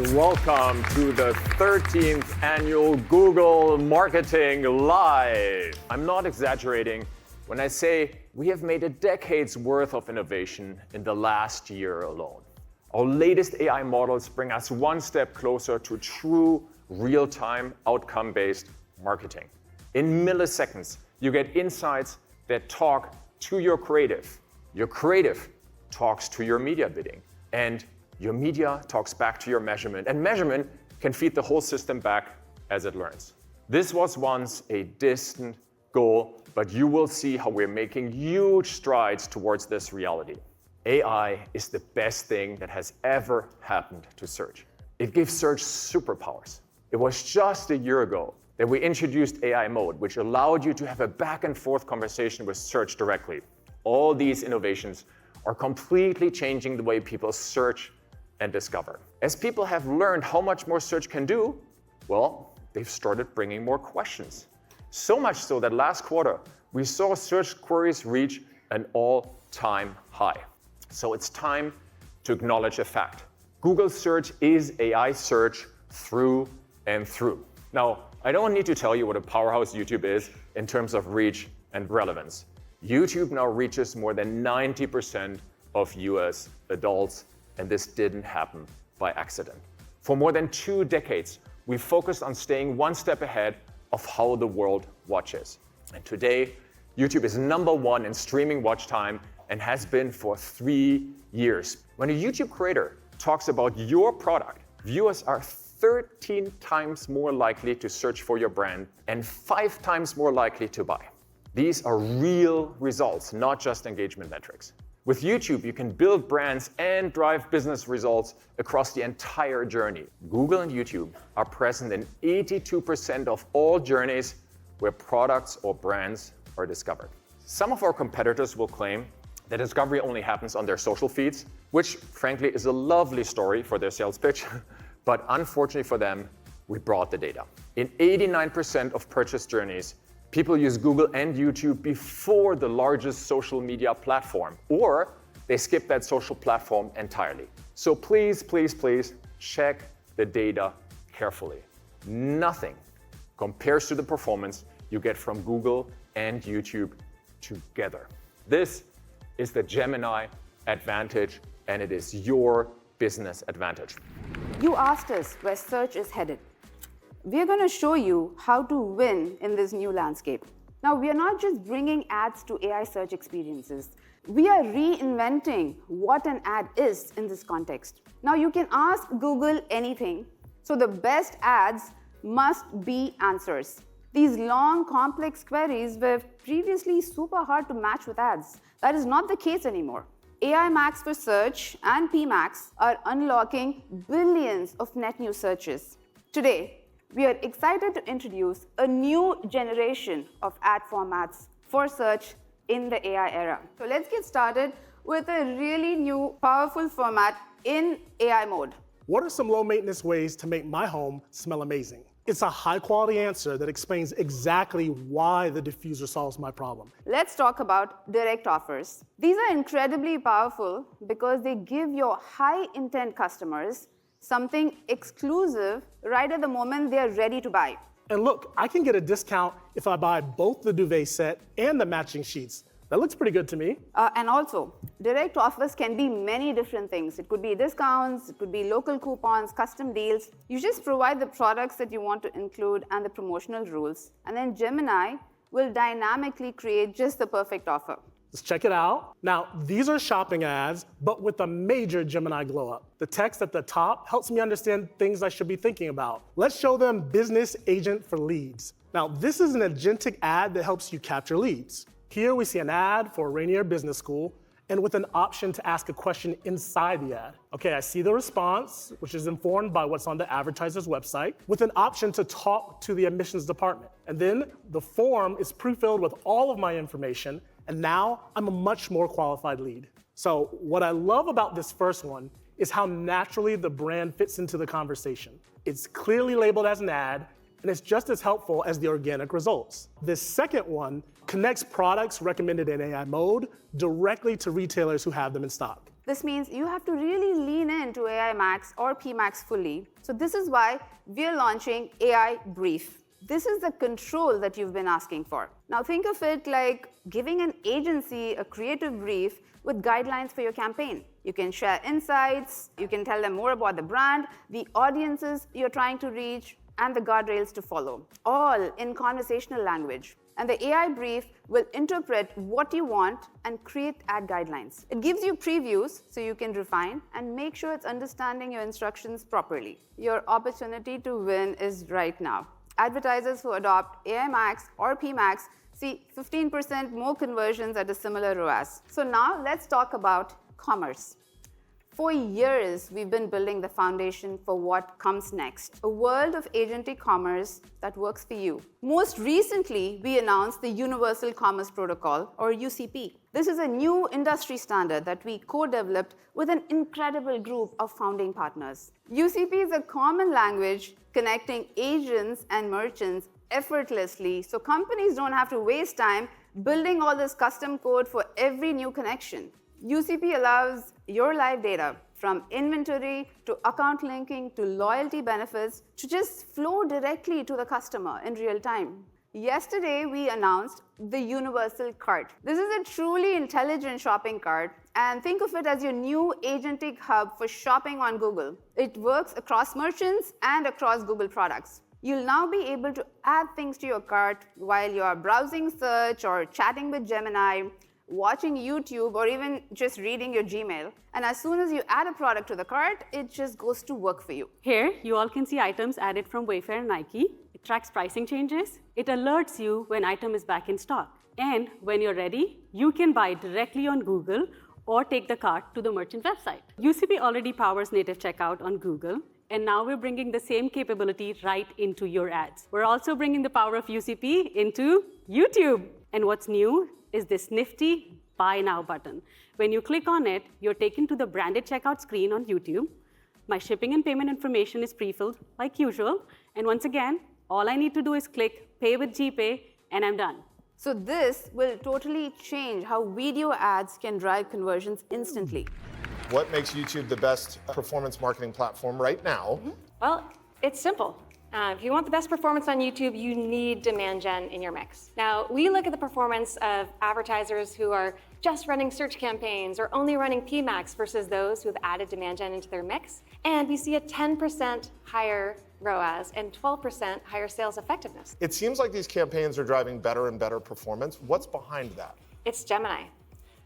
Welcome to the 13th annual Google Marketing Live. I'm not exaggerating when I say we have made a decade's worth of innovation in the last year alone. Our latest AI models bring us one step closer to true real-time outcome-based marketing. In milliseconds, you get insights that talk to your creative. Your creative talks to your media bidding, and your media talks back to your measurement, and measurement can feed the whole system back as it learns. This was once a distant goal, but you will see how we're making huge strides towards this reality. AI is the best thing that has ever happened to search. It gives search superpowers. It was just a year ago that we introduced AI Mode, which allowed you to have a back and forth conversation with search directly. All these innovations are completely changing the way people search and discover. As people have learned how much more search can do, well, they've started bringing more questions. So much so that last quarter, we saw search queries reach an all-time high. So it's time to acknowledge a fact. Google search is AI search through and through. Now, I don't need to tell you what a powerhouse YouTube is in terms of reach and relevance. YouTube now reaches more than 90% of US adults, and this didn't happen by accident. For more than 2 decades, we focused on staying one step ahead of how the world watches. And today, YouTube is #1 in streaming watch time and has been for 3 years. When a YouTube creator talks about your product, viewers are 13 times more likely to search for your brand and 5 times more likely to buy. These are real results, not just engagement metrics. With YouTube, you can build brands and drive business results across the entire journey. Google and YouTube are present in 82% of all journeys where products or brands are discovered. Some of our competitors will claim that discovery only happens on their social feeds, which frankly is a lovely story for their sales pitch, but unfortunately for them, we brought the data. In 89% of purchase journeys, people use Google and YouTube before the largest social media platform, or they skip that social platform entirely. So please, please, please check the data carefully. Nothing compares to the performance you get from Google and YouTube together. This is the Gemini advantage, and it is your business advantage. You asked us where search is headed. We're going to show you how to win in this new landscape. Now, we are not just bringing ads to AI search experiences. We are reinventing what an ad is in this context. Now, you can ask Google anything, so the best ads must be answers. These long, complex queries were previously super hard to match with ads. That is not the case anymore. AI Max for Search and PMax are unlocking billions of net new searches. Today, we are excited to introduce a new generation of ad formats for search in the AI era. So let's get started with a really new, powerful format in AI Mode. What are some low-maintenance ways to make my home smell amazing? It's a high-quality answer that explains exactly why the diffuser solves my problem. Let's talk about direct offers. These are incredibly powerful because they give your high-intent customers something exclusive right at the moment they're ready to buy. And look, I can get a discount if I buy both the duvet set and the matching sheets. That looks pretty good to me. And also, direct offers can be many different things. It could be discounts, it could be local coupons, custom deals. You just provide the products that you want to include and the promotional rules. And then Gemini will dynamically create just the perfect offer. Let's check it out. Now, these are shopping ads, but with a major Gemini glow up. The text at the top helps me understand things I should be thinking about. Let's show them Business Agent for Leads. Now, this is an agentic ad that helps you capture leads. Here we see an ad for Rainier Business School, and with an option to ask a question inside the ad. Okay, I see the response, which is informed by what's on the advertiser's website, with an option to talk to the admissions department. And then the form is pre-filled with all of my information, and now I'm a much more qualified lead. So what I love about this first one is how naturally the brand fits into the conversation. It's clearly labeled as an ad, and it's just as helpful as the organic results. This second one connects products recommended in AI Mode directly to retailers who have them in stock. This means you have to really lean into AI AI Max or PMax fully. So this is why we're launching AI Brief. This is the control that you've been asking for. Now think of it like giving an agency a creative brief with guidelines for your campaign. You can share insights, you can tell them more about the brand, the audiences you're trying to reach, and the guardrails to follow, all in conversational language. And the AI Brief will interpret what you want and create ad guidelines. It gives you previews so you can refine and make sure it's understanding your instructions properly. Your opportunity to win is right now. Advertisers who adopt AI Max or PMax see 15% more conversions at a similar ROAS. So now let's talk about commerce. For years, we've been building the foundation for what comes next, a world of agentic commerce that works for you. Most recently, we announced the Universal Commerce Protocol, or UCP. This is a new industry standard that we co-developed with an incredible group of founding partners. UCP is a common language connecting agents and merchants effortlessly, so companies don't have to waste time building all this custom code for every new connection. UCP allows your live data, from inventory to account linking to loyalty benefits, to just flow directly to the customer in real time. Yesterday, we announced the Universal Cart. This is a truly intelligent shopping cart, and think of it as your new agentic hub for shopping on Google. It works across merchants and across Google products. You'll now be able to add things to your cart while you're browsing search or chatting with Gemini, watching YouTube, or even just reading your Gmail. And as soon as you add a product to the cart, it just goes to work for you. Here, you all can see items added from Wayfair and Nike. It tracks pricing changes. It alerts you when item is back in stock. And when you're ready, you can buy directly on Google or take the cart to the merchant website. UCP already powers native checkout on Google, and now we're bringing the same capability right into your ads. We're also bringing the power of UCP into YouTube. And what's new is this nifty Buy Now button. When you click on it, you're taken to the branded checkout screen on YouTube. My shipping and payment information is pre-filled like usual. And once again, all I need to do is click Pay with GPay, and I'm done. So this will totally change how video ads can drive conversions instantly. What makes YouTube the best performance marketing platform right now? Well, it's simple. If you want the best performance on YouTube, you need demand gen in your mix. Now, we look at the performance of advertisers who are just running search campaigns or only running PMax versus those who have added demand gen into their mix. And we see a 10% higher ROAS and 12% higher sales effectiveness. It seems like these campaigns are driving better and better performance. What's behind that? It's Gemini.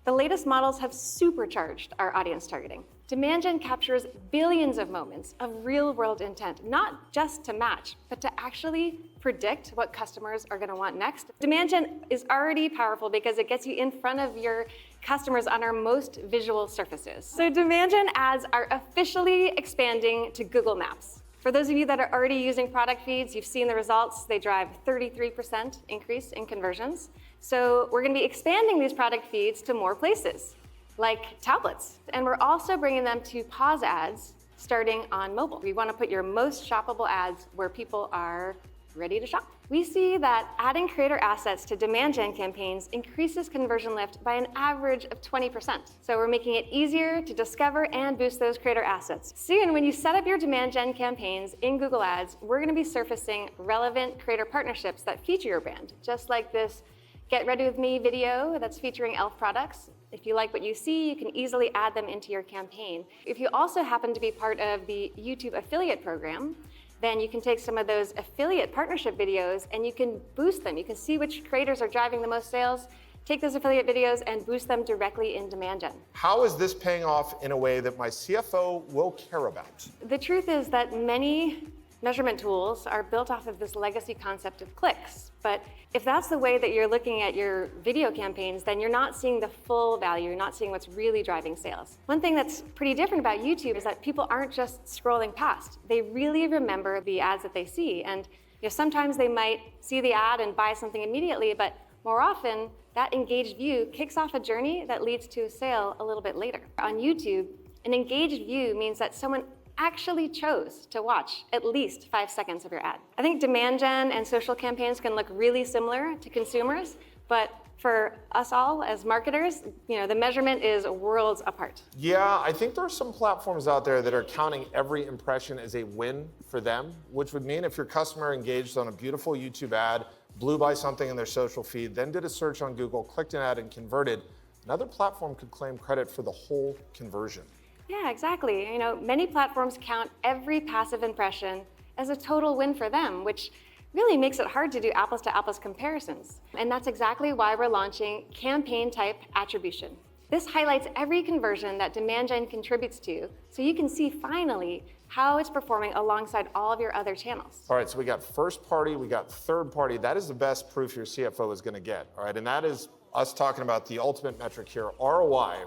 The latest models have supercharged our audience targeting. Demand gen captures billions of moments of real-world intent, not just to match, but to actually predict what customers are going to want next. Demand gen is already powerful because it gets you in front of your customers on our most visual surfaces. So demand gen ads are officially expanding to Google Maps. For those of you that are already using product feeds, you've seen the results. They drive 33% increase in conversions. So we're going to be expanding these product feeds to more places, like tablets. And we're also bringing them to pause ads starting on mobile. We want to put your most shoppable ads where people are ready to shop. We see that adding creator assets to demand gen campaigns increases conversion lift by an average of 20%. So we're making it easier to discover and boost those creator assets. Soon, when you set up your demand gen campaigns in Google Ads, we're going to be surfacing relevant creator partnerships that feature your brand, just like this Get Ready With Me video that's featuring e.l.f. products. If you like what you see, you can easily add them into your campaign. If you also happen to be part of the YouTube affiliate program, then you can take some of those affiliate partnership videos and you can boost them. You can see which creators are driving the most sales, take those affiliate videos and boost them directly in demand gen. How is this paying off in a way that my CFO will care about? The truth is that many measurement tools are built off of this legacy concept of clicks. But if that's the way that you're looking at your video campaigns, then you're not seeing the full value, you're not seeing what's really driving sales. One thing that's pretty different about YouTube is that people aren't just scrolling past. They really remember the ads that they see. And sometimes they might see the ad and buy something immediately, but more often, that engaged view kicks off a journey that leads to a sale a little bit later. On YouTube, an engaged view means that someone actually chose to watch at least 5 seconds of your ad. I think demand gen and social campaigns can look really similar to consumers, but for us all as marketers, the measurement is worlds apart. Yeah, I think there are some platforms out there that are counting every impression as a win for them, which would mean if your customer engaged on a beautiful YouTube ad, blew by something in their social feed, then did a search on Google, clicked an ad and converted, another platform could claim credit for the whole conversion. Yeah, exactly. Many platforms count every passive impression as a total win for them, which really makes it hard to do apples-to-apples comparisons. And that's exactly why we're launching campaign type attribution. This highlights every conversion that Demand Gen contributes to, so you can see finally how it's performing alongside all of your other channels. All right, so we got first party, we got third party. That is the best proof your CFO is going to get, all right? And that is us talking about the ultimate metric here, ROI.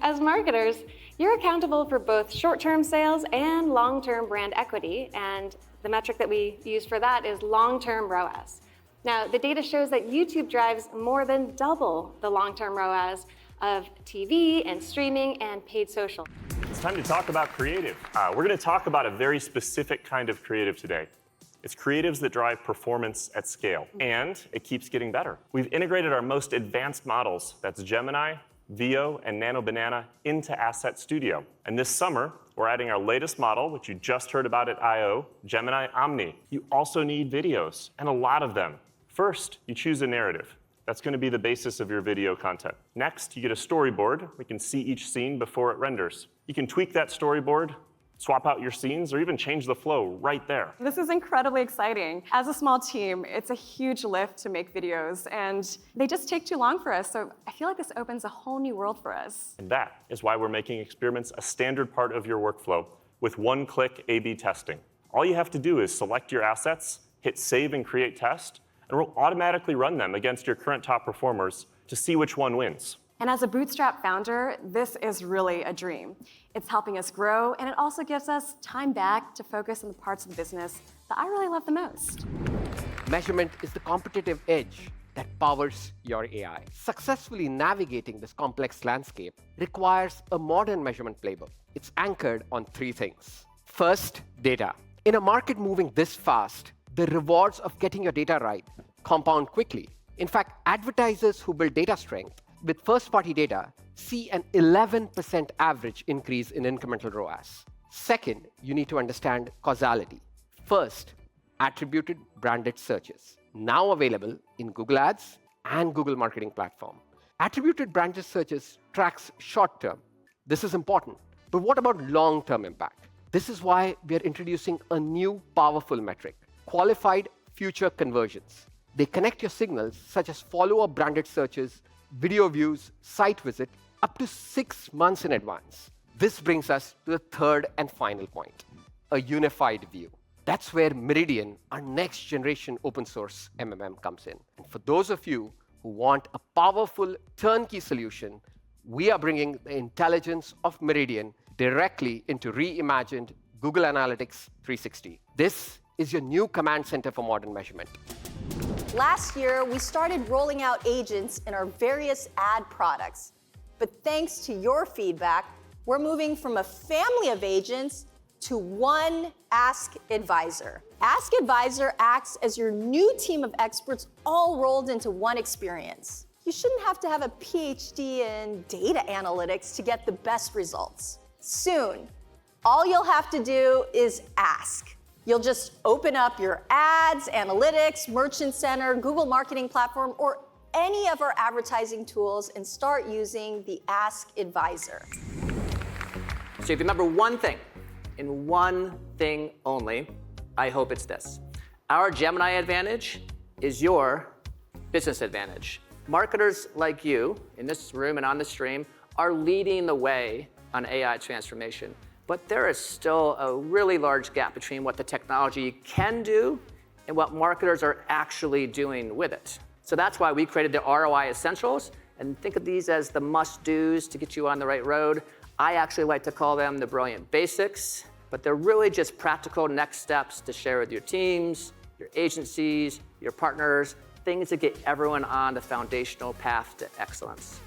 As marketers, you're accountable for both short-term sales and long-term brand equity, and the metric that we use for that is long-term ROAS. Now, the data shows that YouTube drives more than double the long-term ROAS of TV and streaming and paid social. It's time to talk about creative. We're going to talk about a very specific kind of creative today. It's creatives that drive performance at scale, and it keeps getting better. We've integrated our most advanced models, that's Gemini, Veo, and Nano Banana, into Asset Studio. And this summer, we're adding our latest model, which you just heard about at I/O, Gemini Omni. You also need videos, and a lot of them. First, you choose a narrative. That's going to be the basis of your video content. Next, you get a storyboard. We can see each scene before it renders. You can tweak that storyboard, swap out your scenes, or even change the flow right there. This is incredibly exciting. As a small team, it's a huge lift to make videos, and they just take too long for us, so I feel like this opens a whole new world for us. And that is why we're making experiments a standard part of your workflow with one-click A/B testing. All you have to do is select your assets, hit Save and Create Test, and we'll automatically run them against your current top performers to see which one wins. And as a bootstrap founder, this is really a dream. It's helping us grow, and it also gives us time back to focus on the parts of the business that I really love the most. Measurement is the competitive edge that powers your AI. Successfully navigating this complex landscape requires a modern measurement playbook. It's anchored on three things. First, data. In a market moving this fast, the rewards of getting your data right compound quickly. In fact, advertisers who build data strength with first-party data see an 11% average increase in incremental ROAS. Second, you need to understand causality. First, attributed branded searches, now available in Google Ads and Google Marketing Platform. Attributed branded searches tracks short-term. This is important. But what about long-term impact? This is why we are introducing a new powerful metric, qualified future conversions. They connect your signals, such as follow-up branded searches, video views, site visit, up to 6 months in advance. This brings us to the third and final point, a unified view. That's where Meridian, our next generation open source MMM, comes in. And for those of you who want a powerful turnkey solution, we are bringing the intelligence of Meridian directly into reimagined Google Analytics 360. This is your new command center for modern measurement. Last year, we started rolling out agents in our various ad products. But thanks to your feedback, we're moving from a family of agents to one Ask Advisor. Ask Advisor acts as your new team of experts all rolled into one experience. You shouldn't have to have a PhD in data analytics to get the best results. Soon, all you'll have to do is ask. You'll just open up your ads, analytics, Merchant Center, Google Marketing Platform, or any of our advertising tools and start using the Ask Advisor. So if you remember one thing, and one thing only, I hope it's this. Our Gemini advantage is your business advantage. Marketers like you in this room and on the stream are leading the way on AI transformation. But there is still a really large gap between what the technology can do and what marketers are actually doing with it. So that's why we created the ROI Essentials, and think of these as the must-dos to get you on the right road. I actually like to call them the brilliant basics, but they're really just practical next steps to share with your teams, your agencies, your partners, things that get everyone on the foundational path to excellence.